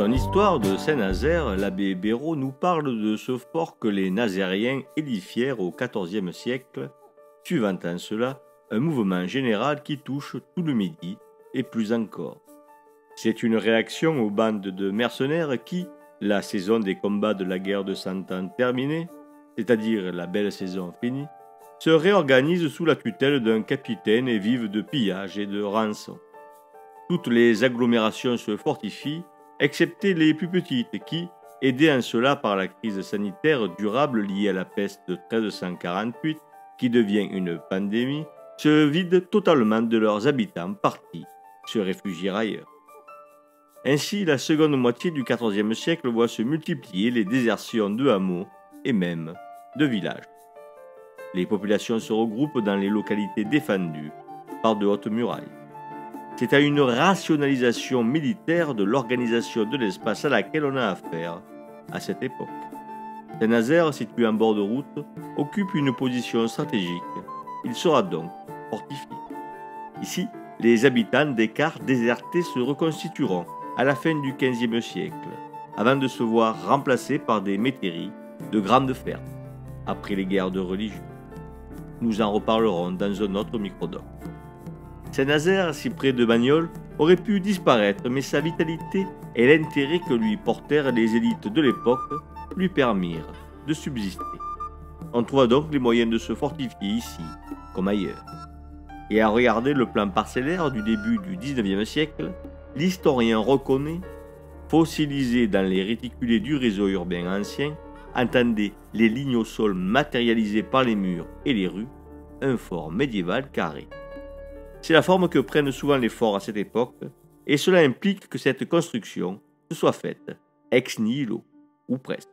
son histoire de Saint-Nazaire, l'abbé Béraud nous parle de ce fort que les Nazériens édifièrent au XIVe siècle, suivant en cela un mouvement général qui touche tout le Midi et plus encore. C'est une réaction aux bandes de mercenaires qui, la saison des combats de la guerre de Cent Ans terminée, c'est-à-dire la belle saison finie, se réorganisent sous la tutelle d'un capitaine et vivent de pillage et de rançon. Toutes les agglomérations se fortifient, excepté les plus petites qui, aidées en cela par la crise sanitaire durable liée à la peste de 1348, qui devient une pandémie, se vident totalement de leurs habitants partis se réfugier ailleurs. Ainsi, la seconde moitié du XIVe siècle voit se multiplier les désertions de hameaux et même de villages. Les populations se regroupent dans les localités défendues par de hautes murailles. C'est à une rationalisation militaire de l'organisation de l'espace à laquelle on a affaire à cette époque. Saint-Nazaire, situé en bord de route, occupe une position stratégique. Il sera donc fortifié. Ici, les habitants des quarts désertés se reconstitueront à la fin du XVe siècle, avant de se voir remplacés par des métairies de grandes fermes, après les guerres de religion. Nous en reparlerons dans un autre microdoc. Saint-Nazaire, si près de Bagnols, aurait pu disparaître, mais sa vitalité et l'intérêt que lui portèrent les élites de l'époque lui permirent de subsister. On trouva donc les moyens de se fortifier ici, comme ailleurs. Et à regarder le plan parcellaire du début du XIXe siècle, l'historien reconnaît, fossilisé dans les réticulés du réseau urbain ancien, entendez les lignes au sol matérialisées par les murs et les rues, un fort médiéval carré. C'est la forme que prennent souvent les forts à cette époque, et cela implique que cette construction se soit faite ex nihilo, ou presque.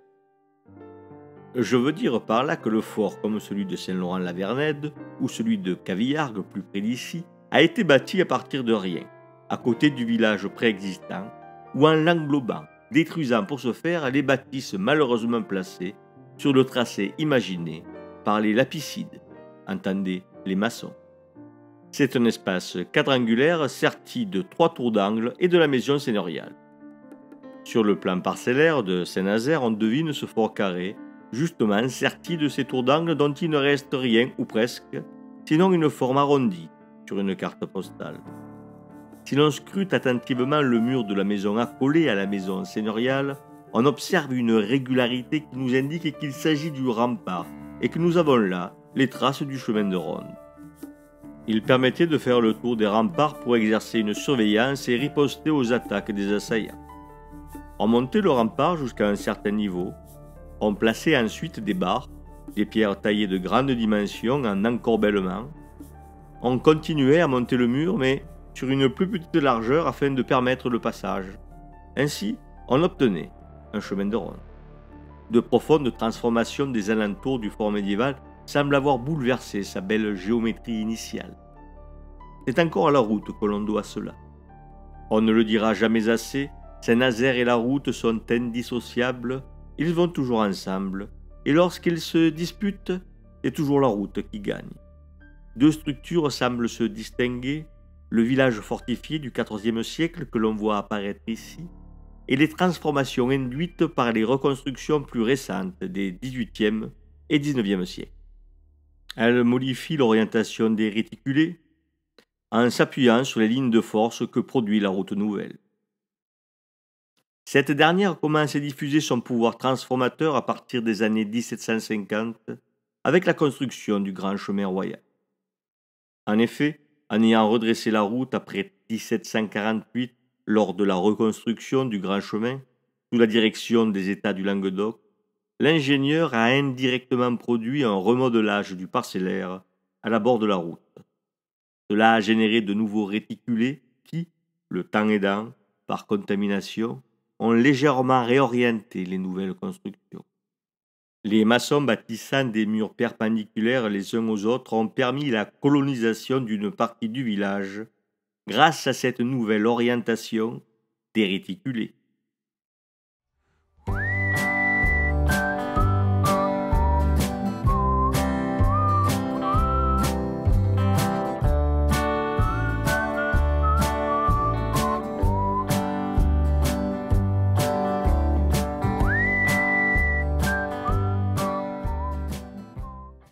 Je veux dire par là que le fort comme celui de Saint-Laurent-la-Vernède ou celui de Cavillargues, plus près d'ici, a été bâti à partir de rien, à côté du village préexistant, ou en l'englobant, détruisant pour ce faire les bâtisses malheureusement placées sur le tracé imaginé par les lapicides, entendez les maçons. C'est un espace quadrangulaire serti de 3 tours d'angle et de la maison seigneuriale. Sur le plan parcellaire de Saint-Nazaire, on devine ce fort carré, justement serti de ces tours d'angle dont il ne reste rien, ou presque, sinon une forme arrondie sur une carte postale. Si l'on scrute attentivement le mur de la maison accolée à la maison seigneuriale, on observe une régularité qui nous indique qu'il s'agit du rempart et que nous avons là les traces du chemin de ronde. Il permettait de faire le tour des remparts pour exercer une surveillance et riposter aux attaques des assaillants. On montait le rempart jusqu'à un certain niveau. On plaçait ensuite des barres, des pierres taillées de grandes dimensions en encorbellement. On continuait à monter le mur, mais sur une plus petite largeur afin de permettre le passage. Ainsi, on obtenait un chemin de ronde. De profondes transformations des alentours du fort médiéval semblent avoir bouleversé sa belle géométrie initiale. C'est encore à la route que l'on doit cela. On ne le dira jamais assez, Saint-Nazaire et la route sont indissociables, ils vont toujours ensemble, et lorsqu'ils se disputent, c'est toujours la route qui gagne. Deux structures semblent se distinguer, le village fortifié du XIVe siècle que l'on voit apparaître ici, et les transformations induites par les reconstructions plus récentes des XVIIIe et XIXe siècles. Elles modifient l'orientation des réticulés en s'appuyant sur les lignes de force que produit la route nouvelle. Cette dernière commence à diffuser son pouvoir transformateur à partir des années 1750 avec la construction du Grand Chemin Royal. En effet, en ayant redressé la route après 1748 lors de la reconstruction du Grand Chemin, sous la direction des États du Languedoc, l'ingénieur a indirectement produit un remodelage du parcellaire à la bord de la route. Cela a généré de nouveaux réticulés qui, le temps aidant, par contamination, ont légèrement réorienté les nouvelles constructions. Les maçons bâtissant des murs perpendiculaires les uns aux autres ont permis la colonisation d'une partie du village grâce à cette nouvelle orientation des réticulés.